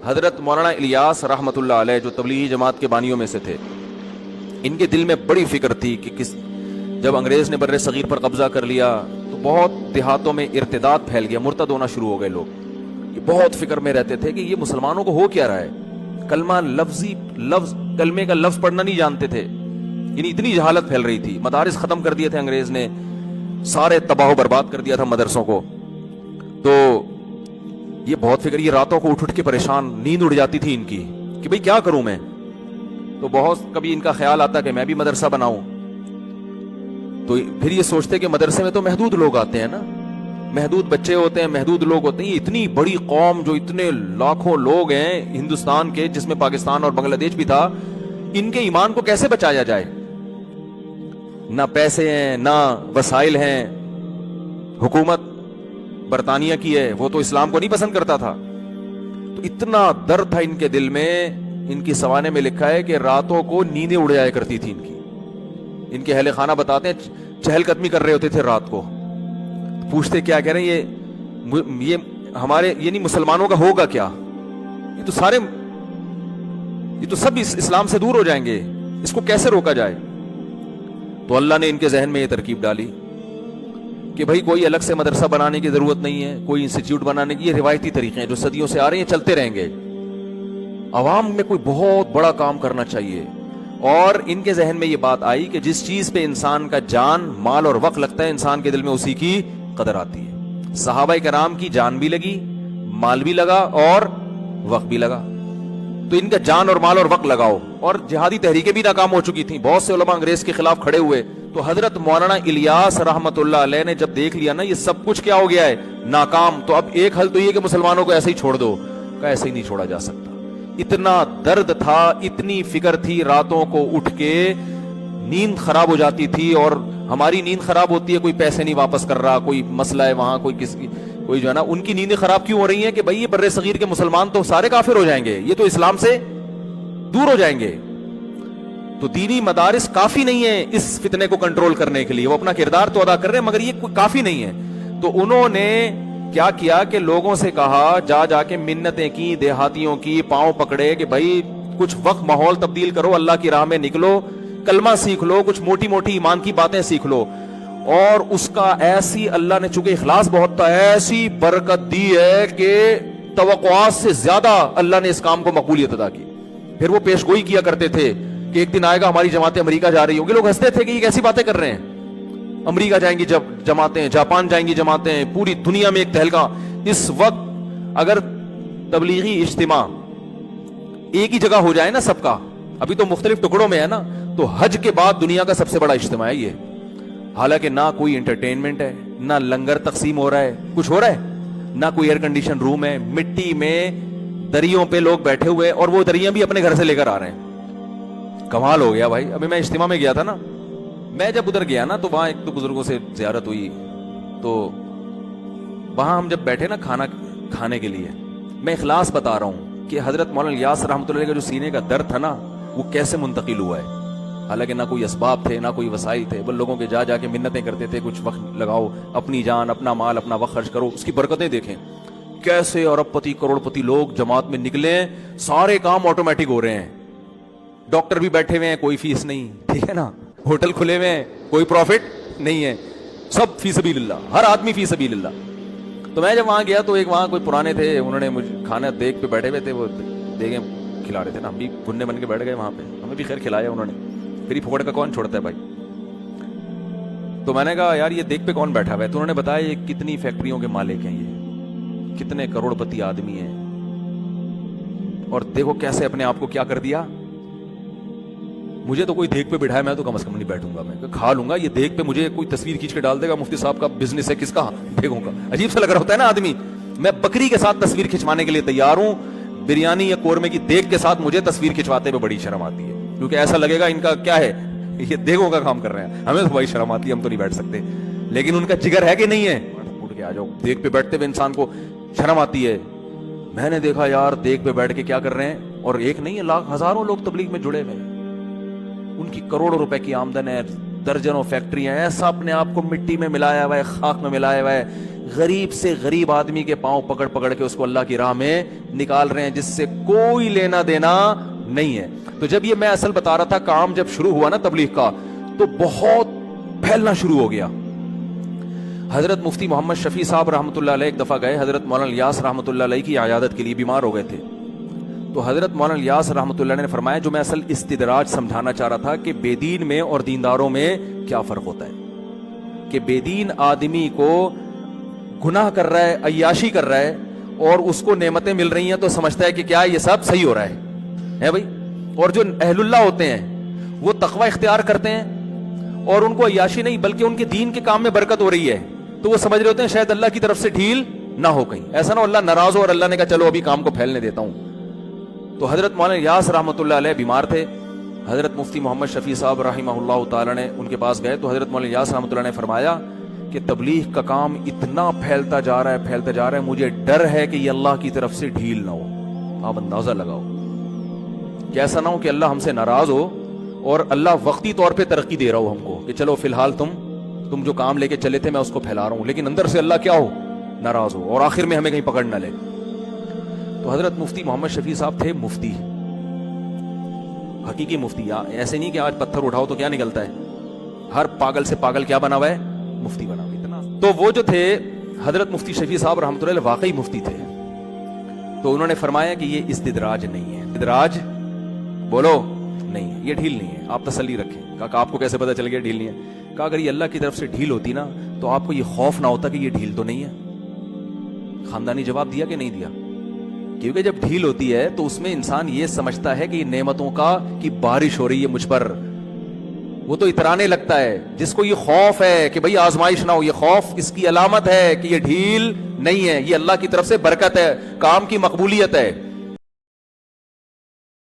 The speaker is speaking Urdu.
حضرت مولانا الیاس رحمۃ اللہ علیہ جو تبلیغی جماعت کے بانیوں میں سے تھے، ان کے دل میں بڑی فکر تھی کہ جب انگریز نے بر صغیر پر قبضہ کر لیا تو بہت دیہاتوں میں ارتداد پھیل گیا، مرتد ہونا شروع ہو گئے لوگ. یہ بہت فکر میں رہتے تھے کہ یہ مسلمانوں کو ہو کیا رہا ہے. کلمے کا لفظ پڑھنا نہیں جانتے تھے، یعنی اتنی جہالت پھیل رہی تھی. مدارس ختم کر دیے تھے انگریز نے، سارے تباہ و برباد کر دیا تھا مدرسوں کو. تو یہ بہت فکر، یہ راتوں کو اٹھ کے پریشان، نیند اڑ جاتی تھی ان کی کہ بھئی کیا کروں میں. تو بہت کبھی ان کا خیال آتا کہ میں بھی مدرسہ بناؤں. تو پھر یہ سوچتے کہ مدرسے میں تو محدود لوگ آتے ہیں نا، محدود بچے ہوتے ہیں، محدود لوگ ہوتے ہیں. یہ اتنی بڑی قوم جو اتنے لاکھوں لوگ ہیں ہندوستان کے، جس میں پاکستان اور بنگلہ دیش بھی تھا، ان کے ایمان کو کیسے بچایا جائے. نہ پیسے ہیں، نہ وسائل ہیں. حکومت برطانیہ کی ہے، وہ تو اسلام کو نہیں پسند کرتا تھا. تو اتنا درد تھا ان کے دل میں. ان کی سوانے میں لکھا ہے کہ راتوں کو نیندیں اڑ جایا کرتی تھی ان کے اہل خانہ بتاتے ہیں چہل قدمی کر رہے ہوتے تھے رات کو. پوچھتے کیا کہہ رہے ہیں یہ ہمارے یعنی مسلمانوں کا ہوگا کیا، یہ تو سب اسلام سے دور ہو جائیں گے، اس کو کیسے روکا جائے. تو اللہ نے ان کے ذہن میں یہ ترکیب ڈالی کہ بھائی کوئی الگ سے مدرسہ بنانے کی ضرورت نہیں ہے، کوئی انسٹیٹیوٹ بنانے کی. یہ روایتی طریقے ہیں جو صدیوں سے آ رہے ہیں، چلتے رہیں گے. عوام میں کوئی بہت بڑا کام کرنا چاہیے. اور ان کے ذہن میں یہ بات آئی کہ جس چیز پہ انسان کا جان، مال اور وقت لگتا ہے، انسان کے دل میں اسی کی قدر آتی ہے. صحابہ کرام کی جان بھی لگی، مال بھی لگا اور وقت بھی لگا. تو ان کا جان اور مال اور وقت لگاؤ. اور جہادی تحریکیں بھی ناکام ہو چکی تھیں، بہت سے علماء انگریز کے خلاف کھڑے ہوئے. تو حضرت مولانا الیاس رحمت اللہ علیہ نے جب دیکھ لیا نا یہ سب کچھ کیا ہو گیا ہے، ناکام، تو اب ایک حل تو یہ کہ مسلمانوں کو ایسے ہی چھوڑ دو. کہ ایسے ہی نہیں چھوڑا جا سکتا. اتنا درد تھا، اتنی فکر تھی. راتوں کو اٹھ کے نیند خراب ہو جاتی تھی. اور ہماری نیند خراب ہوتی ہے، کوئی پیسے نہیں واپس کر رہا، کوئی مسئلہ ہے وہاں، کوئی جو ہے نا. ان کی نیندیں خراب کیوں ہو رہی ہیں کہ بھائی یہ بر صغیر کے مسلمان تو سارے کافر ہو جائیں گے، یہ تو اسلام سے دور ہو جائیں گے. تو دینی مدارس کافی نہیں ہے اس فتنے کو کنٹرول کرنے کے لیے. وہ اپنا کردار تو ادا کر رہے ہیں مگر یہ کافی نہیں ہے. تو انہوں نے کیا کیا کہ لوگوں سے کہا، جا کے منتیں کی، دیہاتیوں کی، پاؤں پکڑے کہ بھائی کچھ وقت ماحول تبدیل کرو، اللہ کی راہ میں نکلو، کلمہ سیکھ لو، کچھ موٹی موٹی ایمان کی باتیں سیکھ لو. اور اس کا ایسی اللہ نے، چونکہ اخلاص بہت تھا، ایسی برکت دی ہے کہ توقعات سے زیادہ اللہ نے اس کام کو مقبولیت ادا کی. پھر وہ پیش گوئی کیا کرتے تھے کہ ایک دن آئے گا ہماری جماعتیں امریکہ جا رہی ہوں گی. لوگ ہنستے تھے کہ یہ کیسی باتیں کر رہے ہیں، امریکہ جائیں گی جب جماعتیں، جاپان جائیں گی جماعتیں، پوری دنیا میں ایک تہلکہ. اس وقت اگر تبلیغی اجتماع ایک ہی جگہ ہو جائے نا سب کا، ابھی تو مختلف ٹکڑوں میں ہے نا، تو حج کے بعد دنیا کا سب سے بڑا اجتماع ہے یہ. حالانکہ نہ کوئی انٹرٹینمنٹ ہے، نہ لنگر تقسیم ہو رہا ہے، کچھ ہو رہا ہے، نہ کوئی ایئر کنڈیشن روم ہے. مٹی میں دریوں پہ لوگ بیٹھے ہوئے، اور وہ دریاں بھی اپنے گھر سے لے کر آ رہے ہیں. کمال ہو گیا بھائی. ابھی میں اجتماع میں گیا تھا نا، میں جب ادھر گیا نا تو وہاں ایک دو بزرگوں سے زیارت ہوئی. تو وہاں ہم جب بیٹھے نا کھانا کھانے کے لیے، میں اخلاص بتا رہا ہوں کہ حضرت مولانا الیاس رحمۃ اللہ علیہ کا جو سینے کا درد تھا نا وہ کیسے منتقل ہوا ہے. حالانکہ نہ کوئی اسباب تھے، نہ کوئی وسائل تھے، وہ لوگوں کے جا کے منتیں کرتے تھے، کچھ وقت لگاؤ، اپنی جان، اپنا مال، اپنا وقت خرچ کرو. اس کی برکتیں دیکھیں کیسے ارب پتی کروڑ پتی لوگ جماعت میں نکلے ہیں. سارے کام آٹومیٹک ہو رہے ہیں. ڈاکٹر بھی بیٹھے ہوئے ہیں، کوئی فیس نہیں، ٹھیک ہے نا. ہوٹل کھلے ہوئے ہیں، کوئی پروفٹ نہیں ہے، سب فی سبیل اللہ، ہر آدمی فی سبیل اللہ. تو میں جب وہاں گیا تو ایک وہاں کوئی پرانے تھے، انہوں نے مجھے کھانا دیگ پہ بیٹھے ہوئے تھے، وہ دیگیں کھلا رہے تھے نا. ہم بھی گننے بن کے بیٹھ گئے وہاں پہ، ہمیں بھی خیر کھلایا انہوں نے. پھر یہ پھوڑ کا کون چھوڑتا ہے بھائی. تو میں نے کہا یار یہ دیگ پہ کون بیٹھا ہوا ہے. تو انہوں نے بتایا یہ کتنی فیکٹریوں کے مالک ہیں، یہ کتنے کروڑ پتی آدمی ہیں، اور دیکھو کیسے اپنے آپ کو کیا کر دیا. مجھے تو کوئی دیگ پہ بٹھائے میں تو کم از کم نہیں بیٹھوں گا، میں کھا لوں گا. یہ دیگ پہ مجھے کوئی تصویر کھینچ کے ڈال دے گا، مفتی صاحب کا بزنس ہے، کس کا دیکھوں گا. عجیب سا لگ رہا ہوتا ہے نا آدمی. میں بکری کے ساتھ تصویر کھنچوانے کے لیے تیار ہوں، بریانی یا قورمے کی دیگ کے ساتھ مجھے تصویر کھنچواتے ہوئے بڑی شرم آتی ہے، کیونکہ ایسا لگے گا ان کا کیا ہے، یہ دیگوں کا کام کر رہے ہیں. ہمیں تو بڑی شرم آتی ہے، ہم تو نہیں بیٹھ سکتے. لیکن ان کا جگر ہے کہ نہیں ہے. اٹھ کے آ جاؤ. دیگ پہ بیٹھتے ہوئے انسان کو شرم آتی ہے. میں نے دیکھا یار دیگ پہ بیٹھ کے کیا کر رہے ہیں، اور ایک نہیں ہے، لاکھ ہزاروں لوگ تبلیغ میں جڑے ہوئے ہیں. ان کی کروڑوں روپے کی آمدن ہے، درجنوں فیکٹریاں ہیں, ایسا اپنے آپ کو مٹی میں ملایا ہوا ہے, خاک میں ملایا ہوا ہے, غریب سے غریب آدمی کے پاؤں پکڑ پکڑ کے اس کو اللہ کی راہ میں نکال رہے ہیں, جس سے کوئی لینا دینا نہیں ہے. تو جب یہ میں اصل بتا رہا تھا, کام جب شروع ہوا نا تبلیغ کا, تو بہت پھیلنا شروع ہو گیا. حضرت مفتی محمد شفیع صاحب رحمۃ اللہ علیہ ایک دفعہ گئے حضرت مولانا الیاس رحمۃ اللہ علیہ کی عیادت کے لیے, بیمار ہو گئے تھے. تو حضرت مولانا الیاس رحمۃ اللہ علیہ نے فرمایا, جو میں اصل استدراج سمجھانا چاہ رہا تھا کہ بے دین میں اور دینداروں میں کیا فرق ہوتا ہے, کہ بے دین آدمی کو گناہ کر رہا ہے, عیاشی کر رہا ہے, اور اس کو نعمتیں مل رہی ہیں تو سمجھتا ہے کہ کیا یہ سب صحیح ہو رہا ہے بھائی. اور جو اہل اللہ ہوتے ہیں وہ تقوی اختیار کرتے ہیں, اور ان کو عیاشی نہیں بلکہ ان کے دین کے کام میں برکت ہو رہی ہے, تو وہ سمجھ رہے ہوتے ہیں شاید اللہ کی طرف سے ڈھیل نہ ہو, کہیں ایسا نہ ہو اللہ ناراض ہو اور اللہ نے کہا چلو ابھی کام کو پھیلنے دیتا ہوں. تو حضرت مولانا الیاس رحمۃ اللہ علیہ بیمار تھے. حضرت مفتی محمد شفیع صاحب رحمہ اللہ تعالی نے ان کے پاس گئے, تو حضرت مولانا الیاس رحمۃ اللہ نے فرمایا کہ تبلیغ کا کام اتنا پھیلتا جا رہا ہے, مجھے ڈر ہے کہ یہ اللہ کی طرف سے ڈھیل نہ ہو. آپ اندازہ لگاؤ کہ ایسا نہ ہو کہ اللہ ہم سے ناراض ہو اور اللہ وقتی طور پہ ترقی دے رہا ہو ہم کو, کہ چلو فی الحال تم جو کام لے کے چلے تھے میں اس کو پھیلا رہا ہوں, لیکن اندر سے اللہ کیا ہو, ناراض ہو, اور آخر میں ہمیں کہیں پکڑ نہ لے. تو حضرت مفتی محمد شفیع صاحب تھے مفتی, حقیقی مفتی. ایسے نہیں کہ آج پتھر اٹھاؤ تو کیا نکلتا ہے, ہر پاگل سے پاگل کیا بنا ہوا ہے, مفتی بنا ہوا. اتنا تو وہ جو تھے حضرت مفتی شفیع صاحب رحمۃ اللہ علیہ واقعی مفتی تھے. تو انہوں نے فرمایا کہ یہ استدراج نہیں ہے, استدراج بولو نہیں ہے, یہ ڈھیل نہیں ہے, آپ تسلی رکھیں. کہا آپ کو کیسے پتا چل گیا ڈھیل نہیں ہے؟ کہا اگر یہ اللہ کی طرف سے ڈھیل ہوتی نا تو آپ کو یہ خوف نہ ہوتا کہ یہ ڈھیل تو نہیں ہے. خاندانی جواب دیا کہ نہیں دیا؟ کیونکہ جب ڈھیل ہوتی ہے تو اس میں انسان یہ سمجھتا ہے کہ یہ نعمتوں کی بارش ہو رہی ہے مجھ پر, وہ تو اترانے لگتا ہے. جس کو یہ خوف ہے کہ بھئی آزمائش نہ ہو, یہ خوف اس کی علامت ہے کہ یہ ڈھیل نہیں ہے, یہ اللہ کی طرف سے برکت ہے, کام کی مقبولیت ہے.